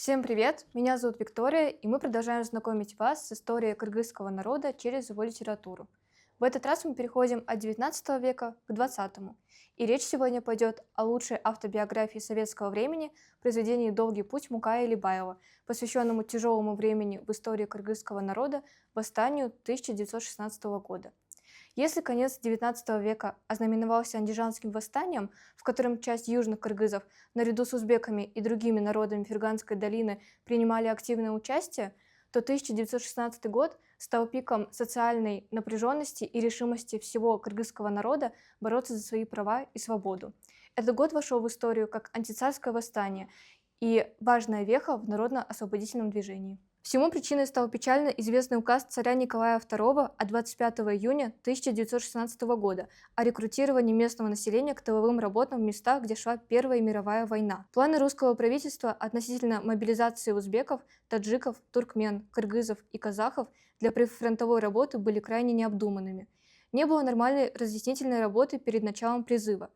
Всем привет! Меня зовут Виктория, и мы продолжаем знакомить вас с историей кыргызского народа через его литературу. В этот раз мы переходим от XIX века к XX, и речь сегодня пойдет о лучшей автобиографии советского времени, произведении «Долгий путь» Мукая Илибаева, посвященному тяжелому времени в истории кыргызского народа, восстанию 1916 года. Если конец XIX века ознаменовался Андижанским восстанием, в котором часть южных кыргызов наряду с узбеками и другими народами Ферганской долины принимали активное участие, то 1916 год стал пиком социальной напряженности и решимости всего кыргызского народа бороться за свои права и свободу. Этот год вошел в историю как антицарское восстание и важная веха в народно-освободительном движении. Всему причиной стал печально известный указ царя Николая II от 25 июня 1916 года о рекрутировании местного населения к тыловым работам в местах, где шла Первая мировая война. Планы русского правительства относительно мобилизации узбеков, таджиков, туркмен, кыргызов и казахов для прифронтовой работы были крайне необдуманными. Не было нормальной разъяснительной работы перед началом призыва.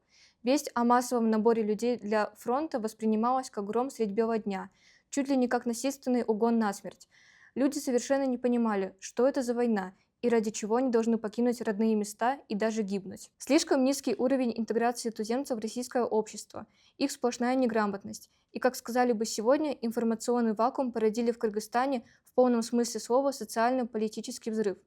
Весть о массовом наборе людей для фронта воспринималась как гром средь бела дня, чуть ли не как насильственный угон насмерть. Люди совершенно не понимали, что это за война и ради чего они должны покинуть родные места и даже гибнуть. Слишком низкий уровень интеграции туземцев в российское общество, их сплошная неграмотность и, как сказали бы сегодня, информационный вакуум породили в Кыргызстане в полном смысле слова социально-политический взрыв.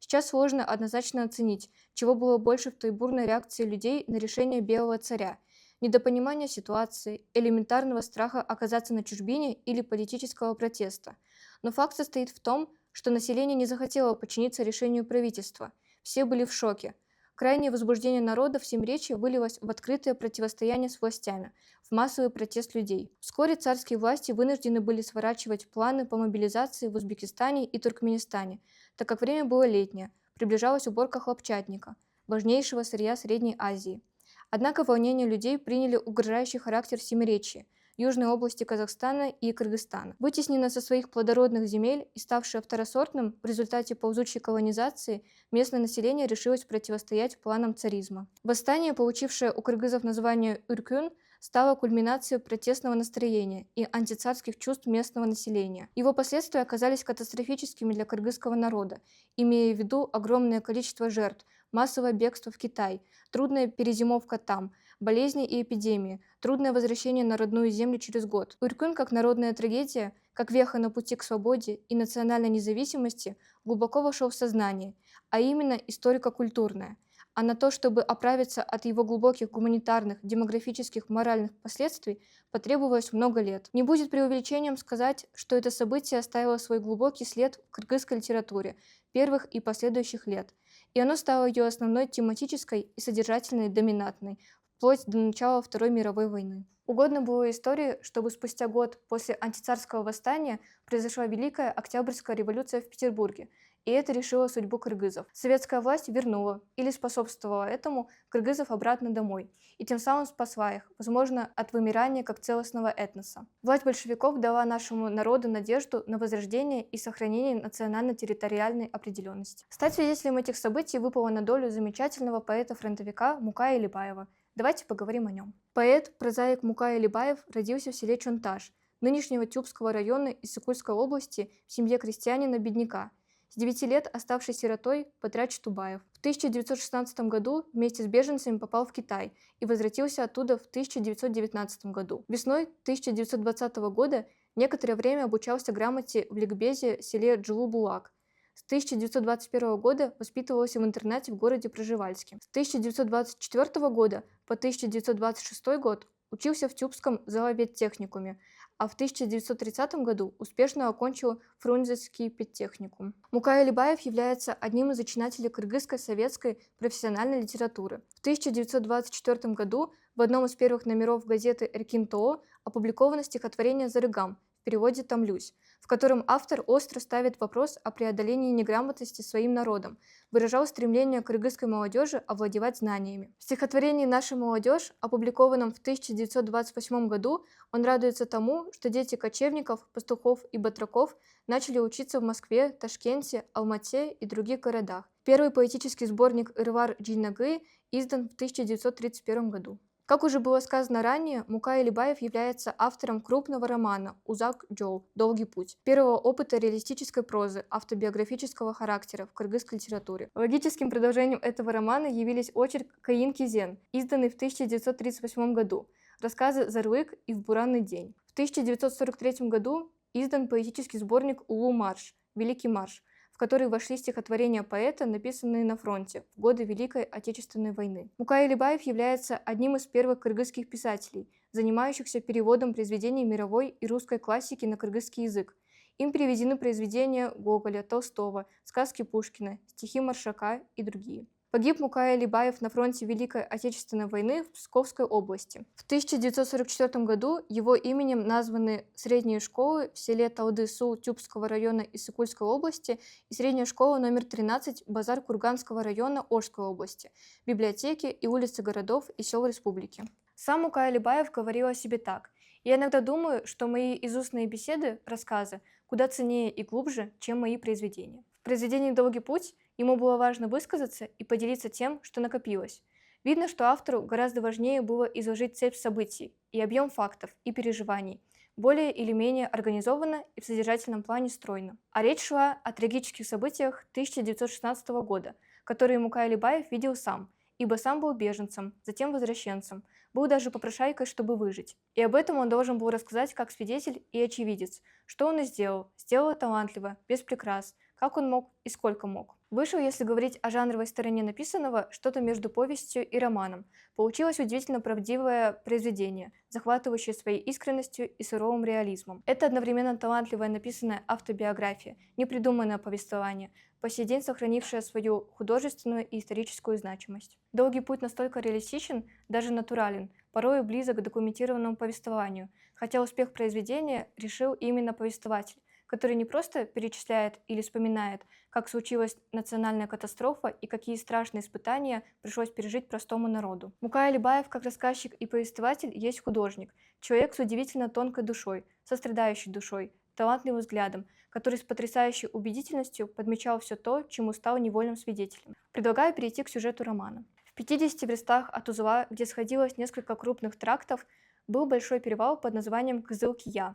Сейчас сложно однозначно оценить, чего было больше в той бурной реакции людей на решение Белого царя: недопонимание ситуации, элементарного страха оказаться на чужбине или политического протеста. Но факт состоит в том, что население не захотело подчиниться решению правительства. Все были в шоке. Крайнее возбуждение народа в Семиречье вылилось в открытое противостояние с властями, в массовый протест людей. Вскоре царские власти вынуждены были сворачивать планы по мобилизации в Узбекистане и Туркменистане, так как время было летнее, приближалась уборка хлопчатника, важнейшего сырья Средней Азии. Однако волнения людей приняли угрожающий характер в Семиречье, южной области Казахстана и Кыргызстана. Вытесненное со своих плодородных земель и ставшее второсортным в результате ползучей колонизации, местное население решилось противостоять планам царизма. Восстание, получившее у кыргызов название Үркүн, стало кульминацией протестного настроения и антицарских чувств местного населения. Его последствия оказались катастрофическими для кыргызского народа, имея в виду огромное количество жертв, массовое бегство в Китай, трудная перезимовка там, болезни и эпидемии, трудное возвращение на родную землю через год. Үркүн как народная трагедия, как веха на пути к свободе и национальной независимости, глубоко вошел в сознание, а именно историко-культурное. А на то, чтобы оправиться от его глубоких гуманитарных, демографических, моральных последствий, потребовалось много лет. Не будет преувеличением сказать, что это событие оставило свой глубокий след в кыргызской литературе первых и последующих лет, и оно стало ее основной тематической и содержательной доминантной, вплоть до начала Второй мировой войны. Угодно было истории, чтобы спустя год после антицарского восстания произошла Великая Октябрьская революция в Петербурге, и это решило судьбу кыргызов. Советская власть вернула или способствовала этому кыргызов обратно домой, и тем самым спасла их, возможно, от вымирания как целостного этноса. Власть большевиков дала нашему народу надежду на возрождение и сохранение национально-территориальной определенности. Стать свидетелем этих событий выпало на долю замечательного поэта-фронтовика Мукая Илибаева. Давайте поговорим о нем. Поэт, прозаик Мукая Илибаев родился в селе Чонташ, нынешнего Тюбского района Иссыкульской области, в семье крестьянина-бедняка. С 9 лет, оставшись сиротой, Батрач Тубаев. В 1916 году вместе с беженцами попал в Китай и возвратился оттуда в 1919 году. Весной 1920 года некоторое время обучался грамоте в ликбезе в селе Джилу-Булак. С 1921 года воспитывался в интернате в городе Пржевальске. С 1924 года по 1926 год учился в Тюбском зооветтехникуме, а в 1930 году успешно окончил Фрунзенский педтехникум. Мукая Илибаев является одним из зачинателей кыргызской советской профессиональной литературы. В 1924 году в одном из первых номеров газеты «Эркин-Тоо» опубликовано стихотворение «Зарыгам», в переводе «Томлюсь», в котором автор остро ставит вопрос о преодолении неграмотности своим народом, выражал стремление кыргызской молодежи овладевать знаниями. В стихотворении «Наша молодежь», опубликованном в 1928 году, он радуется тому, что дети кочевников, пастухов и батраков начали учиться в Москве, Ташкенте, Алмате и других городах. Первый поэтический сборник «Ырвар Джинагы» издан в 1931 году. Как уже было сказано ранее, Мукай Алибаев является автором крупного романа «Узак Джол. Долгий путь», первого опыта реалистической прозы автобиографического характера в кыргызской литературе. Логическим продолжением этого романа явились очерк «Каин Кизен», изданный в 1938 году, рассказы «Зарлык» и «В буранный день». В 1943 году издан поэтический сборник «Улу марш» «Великий марш», в который вошли стихотворения поэта, написанные на фронте в годы Великой Отечественной войны. Мукай Алибаев является одним из первых кыргызских писателей, занимающихся переводом произведений мировой и русской классики на кыргызский язык. Им переведены произведения Гоголя, Толстого, сказки Пушкина, стихи Маршака и другие. Погиб Мукай Алибаев на фронте Великой Отечественной войны в Псковской области. В 1944 году его именем названы средние школы в селе Талды-Су Тюбского района Иссыкульской области и средняя школа номер 13 Базар Курганского района Орской области, библиотеки и улицы городов и сел республики. Сам Мукай Алибаев говорил о себе так: «Я иногда думаю, что мои изустные беседы, рассказы куда ценнее и глубже, чем мои произведения». В произведении «Долгий путь» ему было важно высказаться и поделиться тем, что накопилось. Видно, что автору гораздо важнее было изложить цепь событий и объем фактов и переживаний, более или менее организованно и в содержательном плане стройно. А речь шла о трагических событиях 1916 года, которые Мукай Алибаев видел сам, ибо сам был беженцем, затем возвращенцем, был даже попрошайкой, чтобы выжить. И об этом он должен был рассказать как свидетель и очевидец, что он и сделал талантливо, без прикрас, как он мог и сколько мог. Вышел, если говорить о жанровой стороне написанного, что-то между повестью и романом. Получилось удивительно правдивое произведение, захватывающее своей искренностью и суровым реализмом. Это одновременно талантливая написанная автобиография, непридуманное повествование, по сей день сохранившее свою художественную и историческую значимость. «Долгий путь» настолько реалистичен, даже натурален, порой близок к документированному повествованию, хотя успех произведения решил именно повествователь, который не просто перечисляет или вспоминает, как случилась национальная катастрофа и какие страшные испытания пришлось пережить простому народу. Мукай Алибаев, как рассказчик и повествователь, есть художник, человек с удивительно тонкой душой, сострадающей душой, талантливым взглядом, который с потрясающей убедительностью подмечал все то, чему стал невольным свидетелем. Предлагаю перейти к сюжету романа. В 50 верстах от узла, где сходилось несколько крупных трактов, был большой перевал под названием Кызыл-Кия.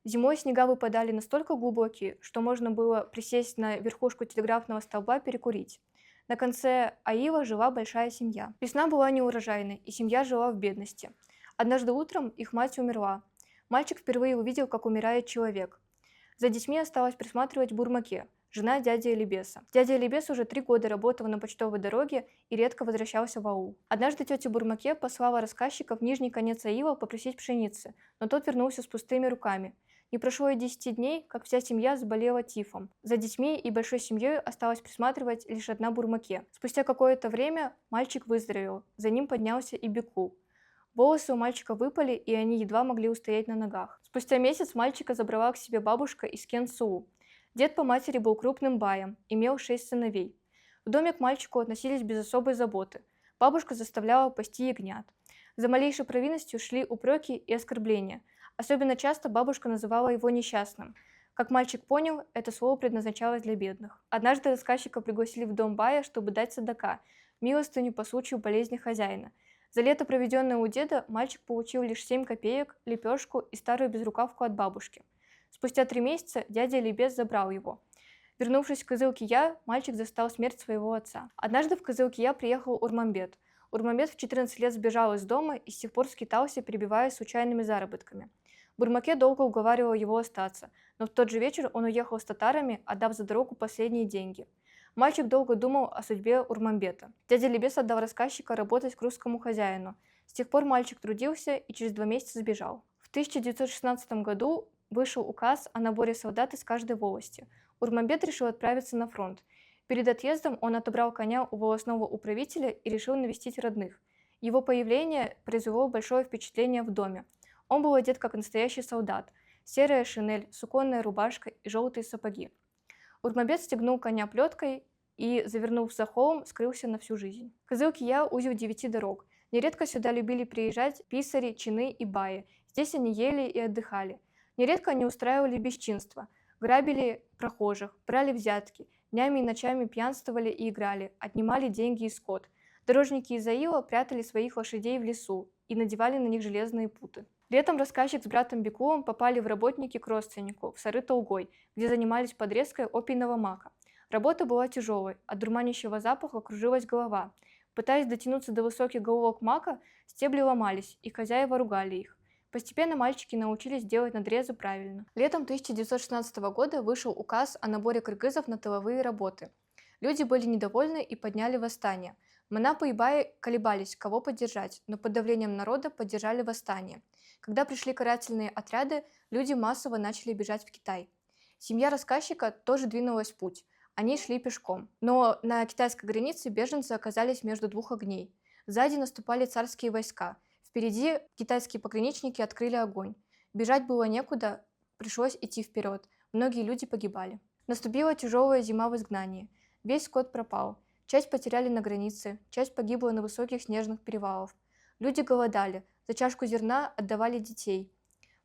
Зимой снега выпадали настолько глубокие, что можно было присесть на верхушку телеграфного столба перекурить. На конце аила жила большая семья. Весна была неурожайной, и семья жила в бедности. Однажды утром их мать умерла. Мальчик впервые увидел, как умирает человек. За детьми осталось присматривать Бурмаке, жена дяди Алибеса. Дядя Алибес уже 3 года работал на почтовой дороге и редко возвращался в аул. Однажды тетя Бурмаке послала рассказчика в нижний конец аила попросить пшеницы, но тот вернулся с пустыми руками. Не прошло и 10 дней, как вся семья заболела тифом. За детьми и большой семьей осталось присматривать лишь одна Бурмаке. Спустя какое-то время мальчик выздоровел, за ним поднялся и Беку. Волосы у мальчика выпали, и они едва могли устоять на ногах. Спустя месяц мальчика забрала к себе бабушка из Кен-Суу. Дед по матери был крупным баям, имел 6 сыновей. В доме к мальчику относились без особой заботы. Бабушка заставляла пасти ягнят. За малейшей провинностью шли упреки и оскорбления. Особенно часто бабушка называла его несчастным. Как мальчик понял, это слово предназначалось для бедных. Однажды рассказчика пригласили в дом бая, чтобы дать садака, милостыню по случаю болезни хозяина. За лето, проведенное у деда, мальчик получил лишь 7 копеек, лепешку и старую безрукавку от бабушки. Спустя 3 месяца дядя Алибес забрал его. Вернувшись в Кызыл-Кия, мальчик застал смерть своего отца. Однажды в Кызыл-Кия приехал Урмамбет. Урмамбет в 14 лет сбежал из дома и с тех пор скитался, перебиваясь случайными заработками. Бурмаке долго уговаривал его остаться, но в тот же вечер он уехал с татарами, отдав за дорогу последние деньги. Мальчик долго думал о судьбе Урмамбета. Дядя Алибес отдал рассказчика работать к русскому хозяину. С тех пор мальчик трудился и через 2 месяца сбежал. В 1916 году вышел указ о наборе солдат из каждой волости. Урмамбет решил отправиться на фронт. Перед отъездом он отобрал коня у волостного управителя и решил навестить родных. Его появление произвело большое впечатление в доме. Он был одет как настоящий солдат. Серая шинель, суконная рубашка и желтые сапоги. Урмамбет стегнул коня плеткой и, завернув за холм, скрылся на всю жизнь. Кызыл-Кия – узел 9 дорог. Нередко сюда любили приезжать писари, чины и баи. Здесь они ели и отдыхали. Нередко они устраивали бесчинства, грабили прохожих, брали взятки, днями и ночами пьянствовали и играли, отнимали деньги и скот. Дорожники из аила прятали своих лошадей в лесу и надевали на них железные путы. Летом рассказчик с братом Бекулом попали в работники к родственнику в Сары-Толгой, где занимались подрезкой опийного мака. Работа была тяжелой, от дурманящего запаха кружилась голова. Пытаясь дотянуться до высоких головок мака, стебли ломались, и хозяева ругали их. Постепенно мальчики научились делать надрезы правильно. Летом 1916 года вышел указ о наборе кыргызов на тыловые работы. Люди были недовольны и подняли восстание. Манапы и Баи колебались, кого поддержать, но под давлением народа поддержали восстание. Когда пришли карательные отряды, люди массово начали бежать в Китай. Семья рассказчика тоже двинулась в путь. Они шли пешком. Но на китайской границе беженцы оказались между двух огней. Сзади наступали царские войска. Впереди китайские пограничники открыли огонь. Бежать было некуда, пришлось идти вперед. Многие люди погибали. Наступила тяжелая зима в изгнании. Весь скот пропал. Часть потеряли на границе, часть погибла на высоких снежных перевалах. Люди голодали, за чашку зерна отдавали детей.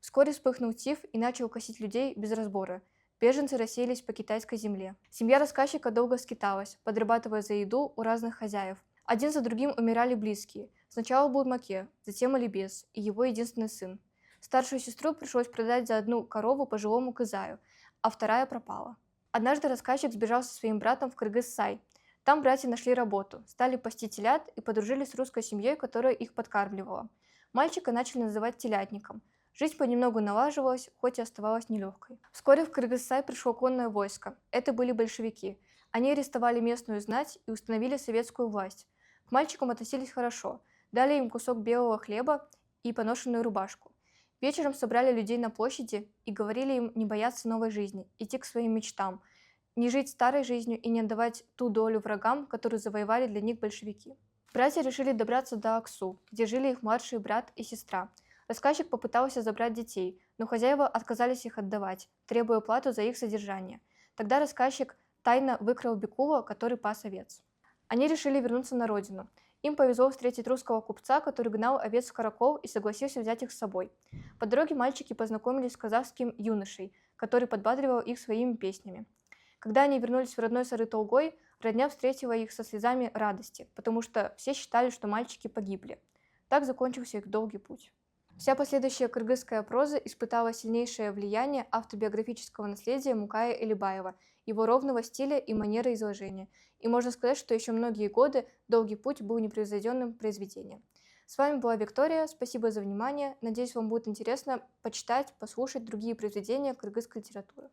Вскоре вспыхнул тиф и начал косить людей без разбора. Беженцы рассеялись по китайской земле. Семья рассказчика долго скиталась, подрабатывая за еду у разных хозяев. Один за другим умирали близкие. Сначала был Маке, затем Алибес и его единственный сын. Старшую сестру пришлось продать за одну корову пожилому кызаю, а вторая пропала. Однажды рассказчик сбежал со своим братом в Кыргыз-Сай. Там братья нашли работу, стали пасти телят и подружились с русской семьей, которая их подкармливала. Мальчика начали называть телятником. Жизнь понемногу налаживалась, хоть и оставалась нелегкой. Вскоре в Кыргыз-Сай пришло конное войско. Это были большевики. Они арестовали местную знать и установили советскую власть. К мальчикам относились хорошо, дали им кусок белого хлеба и поношенную рубашку. Вечером собрали людей на площади и говорили им не бояться новой жизни, идти к своим мечтам, не жить старой жизнью и не отдавать ту долю врагам, которую завоевали для них большевики. Братья решили добраться до Аксу, где жили их младший брат и сестра. Рассказчик попытался забрать детей, но хозяева отказались их отдавать, требуя плату за их содержание. Тогда рассказчик тайно выкрал Бекула, который пас овец. Они решили вернуться на родину. Им повезло встретить русского купца, который гнал овец в каракол и согласился взять их с собой. По дороге мальчики познакомились с казахским юношей, который подбадривал их своими песнями. Когда они вернулись в родной Сары-Толгой, родня встретила их со слезами радости, потому что все считали, что мальчики погибли. Так закончился их долгий путь. Вся последующая кыргызская проза испытала сильнейшее влияние автобиографического наследия Мукая Элибаева, его ровного стиля и манеры изложения. И можно сказать, что еще многие годы «Долгий путь» был непревзойденным произведением. С вами была Виктория, спасибо за внимание. Надеюсь, вам будет интересно почитать, послушать другие произведения кыргызской литературы.